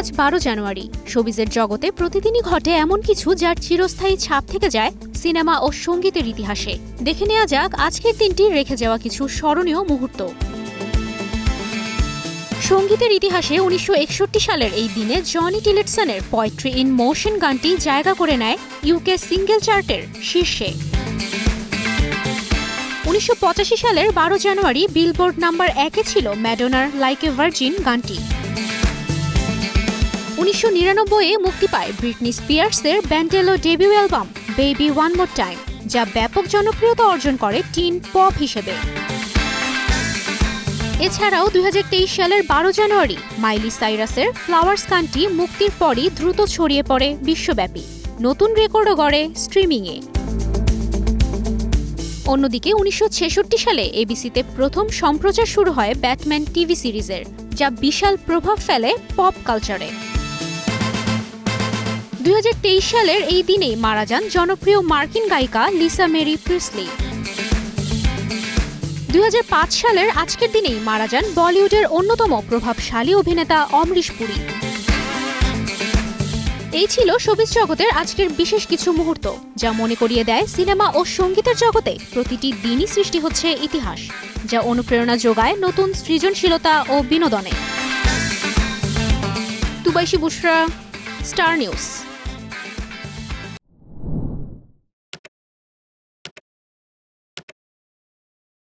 আজ 12 জানুয়ারি। শোবিজের জগতে প্রতিদিনই ঘটে এমন কিছু যার চিরস্থায়ী ছাপ থেকে যায় সিনেমা ও সঙ্গীতের ইতিহাসে। দেখে নেওয়া যাক আজকের দিনটি রেখে যাওয়া কিছু স্মরণীয় মুহূর্ত। সঙ্গীতের ইতিহাসে 1961 সালের এই দিনে জনি টিলেটসনের পোয়েট্রি ইন মোশন গানটি জায়গা করে নেয় ইউকে সিঙ্গেল চার্টের শীর্ষে। 1985 সালের 12 জানুয়ারি বিলবোর্ড নাম্বার 1-এ ছিল ম্যাডোনার লাইক এ ভার্জিন গানটি। 1999-এ মুক্তি পায় ব্রিটনি স্পিয়ার্সের ব্যান্ডেলো debut album baby one more time, যা ব্যাপক জনপ্রিয়তা অর্জন করে টিন পপ হিসেবে। এছাড়াও 2023 সালের 12 জানুয়ারি মাইলি সাইরাসের ফ্লাওয়ার্স গানটি মুক্তির পরই দ্রুত ছড়িয়ে পড়ে বিশ্বব্যাপী, নতুন রেকর্ডও গড়ে স্ট্রিমিংয়ে। অন্যদিকে 1966 সালে এবিসিতে প্রথম সম্প্রচার শুরু হয় ব্যাটম্যান টিভি সিরিজের, যা বিশাল প্রভাব ফেলে পপ কালচারে। 2023 সালের এই দিনেই মারা যান জনপ্রিয় মার্কিন গায়িকা লিসা মেরি প্রিসলি। 2005 সালের আজকের দিনেই মারা যান বলিউডের অন্যতম প্রভাবশালী অভিনেতা অমরিশ পুরী। এই ছিল শোবিজ জগতের আজকের বিশেষ কিছু মুহূর্ত, যা মনে করিয়ে দেয় সিনেমা ও সঙ্গীতের জগতে প্রতিটি দিনই সৃষ্টি হচ্ছে ইতিহাস, যা অনুপ্রেরণা যোগায় নতুন সৃজনশীলতা ও বিনোদনে। তুবাইশি বুশরা, স্টার নিউজ।